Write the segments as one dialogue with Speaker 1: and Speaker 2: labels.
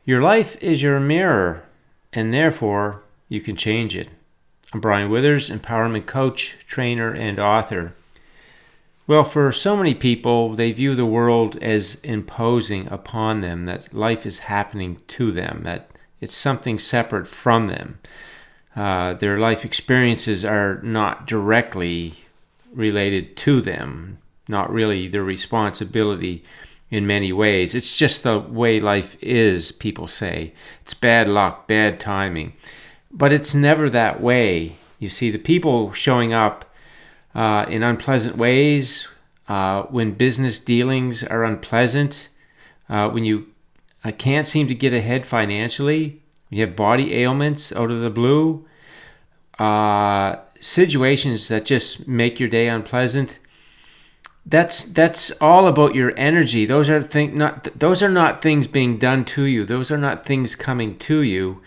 Speaker 1: Your life is your mirror, and therefore you can change it. I'm Brian Withers, empowerment coach, trainer, and author. Well, for so many people, they view the world as imposing upon them, that life is happening to them, that it's something separate from them. Their life experiences are not directly related to them, not really their responsibility in many ways. It's just the way life is, people say. It's bad luck, bad timing. But it's never that way. You see, the people showing up in unpleasant ways, when business dealings are unpleasant, when you can't seem to get ahead financially, you have body ailments out of the blue, situations that just make your day unpleasant. That's all about your energy. Those are not things being done to you. Those are not things coming to you.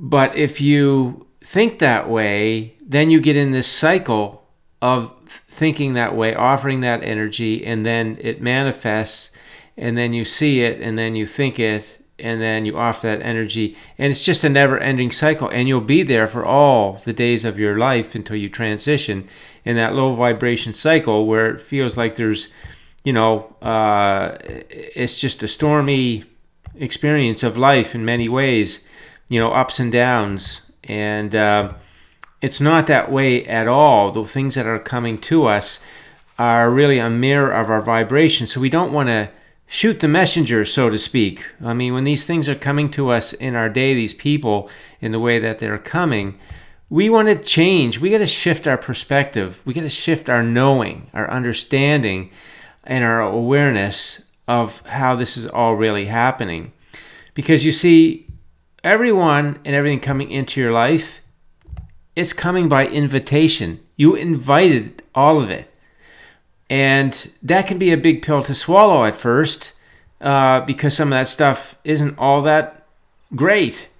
Speaker 1: But if you think that way, then you get in this cycle of thinking that way, offering that energy, and then it manifests, and then you see it, and then you think it, and then you offer that energy, and it's just a never-ending cycle, and you'll be there for all the days of your life until you transition in that low vibration cycle where it feels like there's, it's just a stormy experience of life in many ways, ups and downs, and it's not that way at all. The things that are coming to us are really a mirror of our vibration, so we don't want to shoot the messenger, so to speak. I mean, when these things are coming to us in our day, these people, in the way that they're coming, we want to change. We got to shift our perspective. We got to shift our knowing, our understanding, and our awareness of how this is all really happening. Because you see, everyone and everything coming into your life, it's coming by invitation. You invited all of it. And that can be a big pill to swallow at first, because some of that stuff isn't all that great.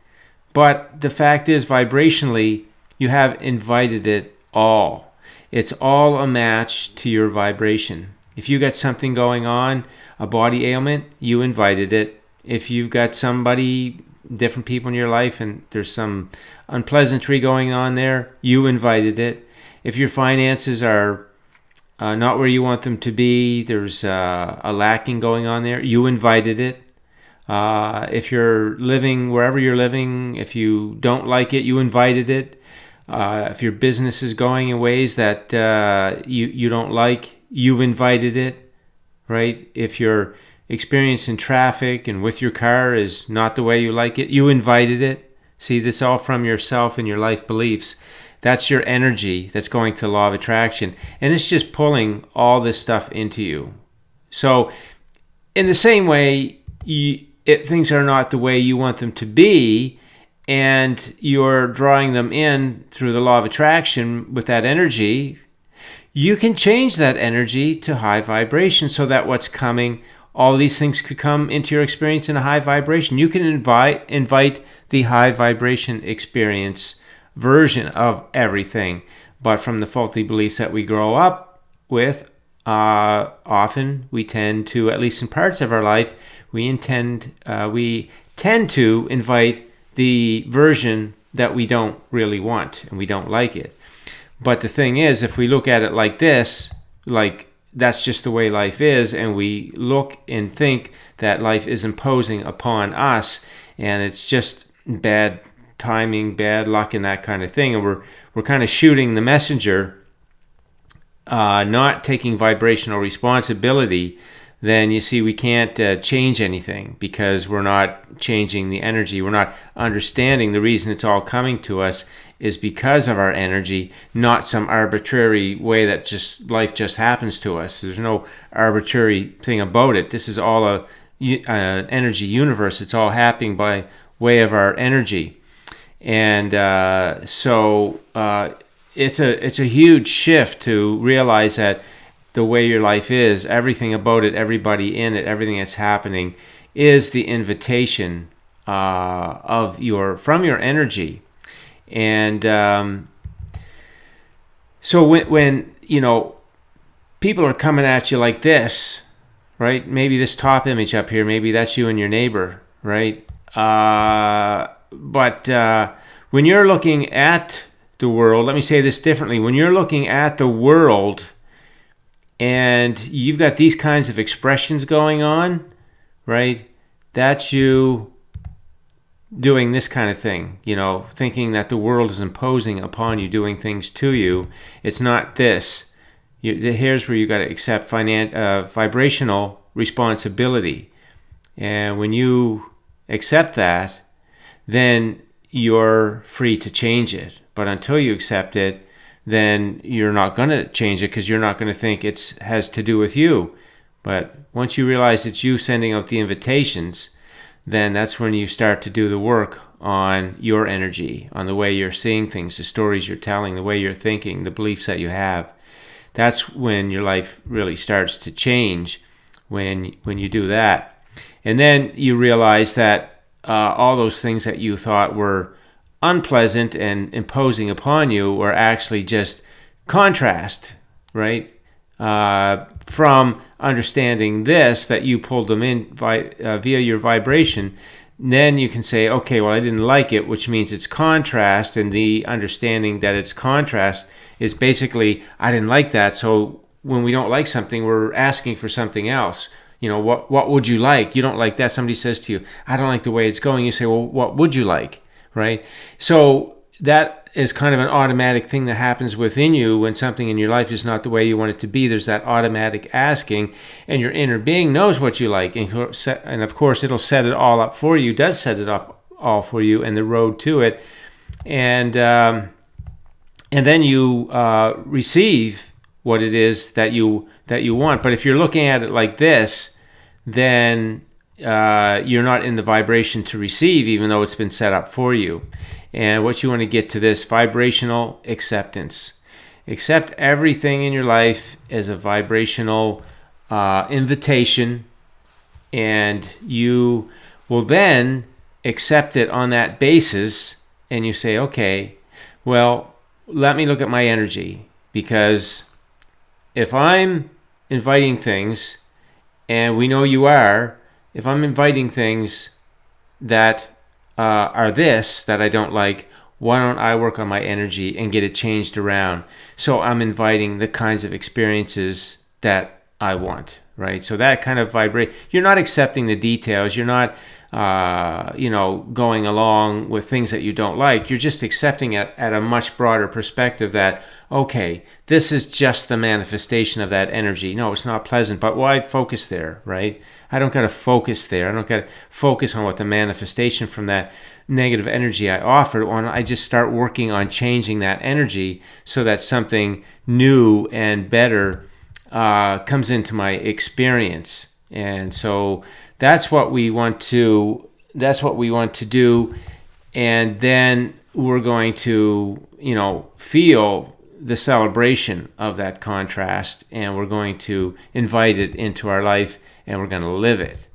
Speaker 1: But the fact is, vibrationally, you have invited it all. It's all a match to your vibration. If you got something going on, a body ailment, you invited it. If you've got somebody, different people in your life, and there's some unpleasantry going on there, you invited it. If your finances are not where you want them to be, there's a lacking going on there, you invited it. If you're living wherever you're living, if you don't like it, you invited it. If your business is going in ways that you don't like, you've invited it, right? If your experience in traffic and with your car is not the way you like it, you invited it. See, this all from yourself and your life beliefs. That's your energy that's going to the law of attraction. And it's just pulling all this stuff into you. So in the same way, things are not the way you want them to be, and you're drawing them in through the law of attraction with that energy, you can change that energy to high vibration so that what's coming, all these things could come into your experience in a high vibration. You can invite the high vibration experience version of everything, but from the faulty beliefs that we grow up with, often we tend to, at least in parts of our life, we tend to invite the version that we don't really want and we don't like it. But the thing is, if we look at it like this, like that's just the way life is, and we look and think that life is imposing upon us, and it's just bad timing, bad luck, and that kind of thing, and we're kind of shooting the messenger, not taking vibrational responsibility, then you see we can't change anything because we're not changing the energy. We're not understanding the reason it's all coming to us is because of our energy, not some arbitrary way that just life just happens to us. There's no arbitrary thing about it. This is all an energy universe. It's all happening by way of our energy. And so it's a huge shift to realize that the way your life is, everything about it, everybody in it, everything that's happening is the invitation from your energy. And so when people are coming at you like this, right? Maybe this top image up here, maybe that's you and your neighbor, right? But when you're looking at the world, let me say this differently. When you're looking at the world and you've got these kinds of expressions going on, right? That's you doing this kind of thing, thinking that the world is imposing upon you, doing things to you. It's not this. Here's where you got to accept vibrational responsibility. And when you accept that, then you're free to change it. But until you accept it, then you're not going to change it, because you're not going to think it has to do with you. But once you realize it's you sending out the invitations, then that's when you start to do the work on your energy, on the way you're seeing things, the stories you're telling, the way you're thinking, the beliefs that you have. That's when your life really starts to change, when you do that. And then you realize that all those things that you thought were unpleasant and imposing upon you were actually just contrast, right? From understanding this, that you pulled them in via your vibration, then you can say, okay, well, I didn't like it, which means it's contrast, and the understanding that it's contrast is basically, I didn't like that, so when we don't like something, we're asking for something else. What would you like? You don't like that. Somebody says to you, I don't like the way it's going. You say, well, what would you like? Right? So that is kind of an automatic thing that happens within you when something in your life is not the way you want it to be. There's that automatic asking, and your inner being knows what you like. And of course, it'll set it all up for you, does set it up all for you, and the road to it. And then you receive what it is that you want. But if you're looking at it like this, then you're not in the vibration to receive, even though it's been set up for you. And what you want to get to this vibrational acceptance. Accept everything in your life as a vibrational invitation, and you will then accept it on that basis, and you say, okay, well, let me look at my energy, because if I'm inviting things, and we know you are, if I'm inviting things that are this, that I don't like, why don't I work on my energy and get it changed around? So I'm inviting the kinds of experiences that I want, right? So that kind of you're not accepting the details. You're not, going along with things that you don't like. You're just accepting it at a much broader perspective that, okay, this is just the manifestation of that energy. No, it's not pleasant, but why focus there, right? I don't got to focus there. I don't got to focus on what the manifestation from that negative energy I offered on. I just start working on changing that energy so that something new and better comes into my experience. And so that's what we want to do. And then we're going to, feel the celebration of that contrast, and we're going to invite it into our life, and we're going to live it.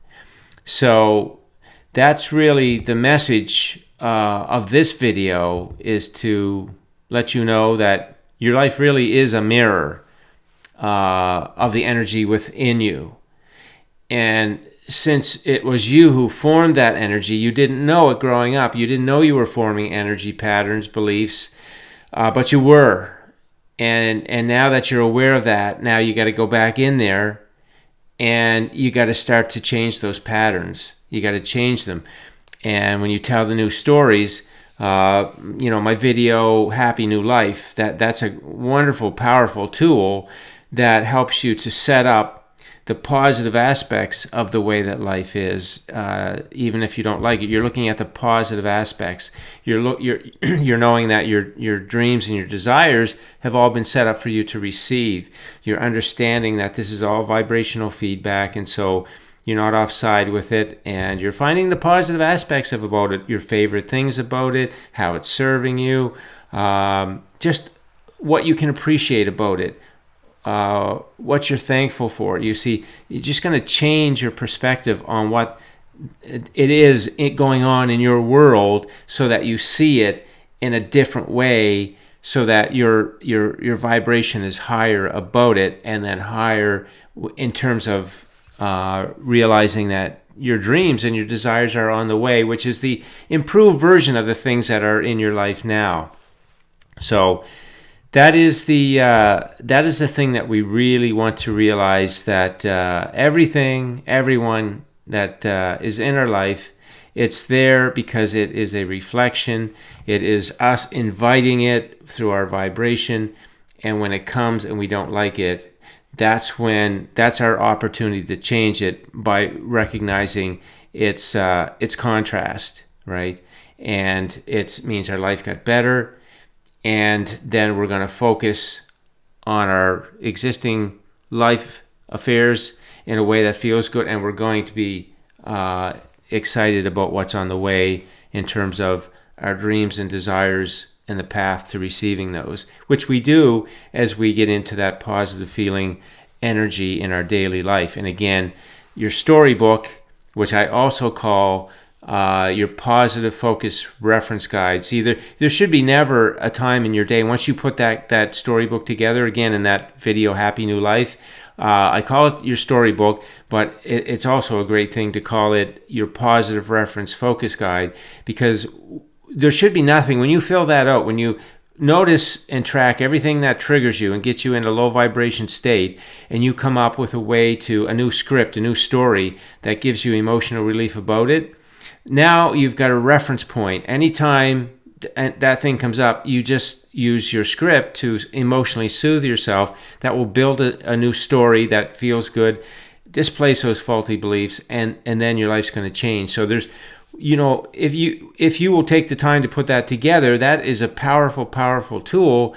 Speaker 1: So that's really the message of this video, is to let you know that your life really is a mirror of the energy within you. And since it was you who formed that energy, you didn't know it growing up. You didn't know you were forming energy patterns, beliefs, but you were. And now that you're aware of that, now you got to go back in there, and you got to start to change those patterns. You got to change them. And when you tell the new stories, my video, Happy New Life, that's a wonderful, powerful tool that helps you to set up the positive aspects of the way that life is, even if you don't like it. You're looking at the positive aspects. You're knowing that your dreams and your desires have all been set up for you to receive. You're understanding that this is all vibrational feedback, and so you're not offside with it, and you're finding the positive aspects about it, your favorite things about it, how it's serving you, just what you can appreciate about it. What you're thankful for. You see, you're just going to change your perspective on what it is going on in your world, so that you see it in a different way, so that your vibration is higher about it, and then higher in terms of realizing that your dreams and your desires are on the way, which is the improved version of the things that are in your life now. So that is the thing that we really want to realize, that everyone that is in our life, it's there because it is a reflection. It is us inviting it through our vibration, and when it comes and we don't like it, that's our opportunity to change it by recognizing its contrast, right? And it means our life got better, and then we're going to focus on our existing life affairs in a way that feels good, and we're going to be excited about what's on the way in terms of our dreams and desires and the path to receiving those, which we do as we get into that positive feeling energy in our daily life. And again, your storybook, which I also call your positive focus reference guide. See, there should be never a time in your day, once you put that storybook together, again, in that video, Happy New Life, I call it your storybook, but it's also a great thing to call it your positive reference focus guide, because there should be nothing, when you fill that out, when you notice and track everything that triggers you and gets you in a low vibration state, and you come up with a new script, a new story that gives you emotional relief about it, now you've got a reference point. Anytime that thing comes up, you just use your script to emotionally soothe yourself. That will build a new story that feels good, displace those faulty beliefs, and then your life's going to change. So there's, if you will take the time to put that together, that is a powerful, powerful tool.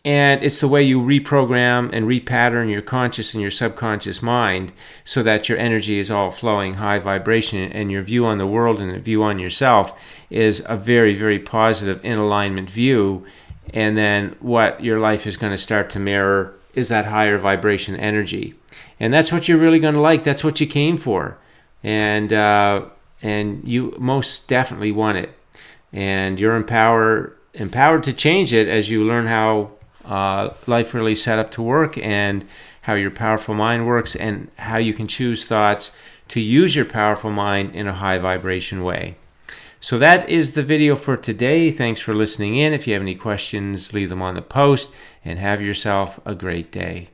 Speaker 1: And it's the way you reprogram and repattern your conscious and your subconscious mind so that your energy is all flowing high vibration, and your view on the world and the view on yourself is a very, very positive, in alignment view. And then what your life is going to start to mirror is that higher vibration energy. And that's what you're really going to like. That's what you came for. And you most definitely want it. And you're empowered to change it as you learn how life really set up to work, and how your powerful mind works, and how you can choose thoughts to use your powerful mind in a high vibration way. So that is the video for today. Thanks for listening in. If you have any questions, leave them on the post, and have yourself a great day.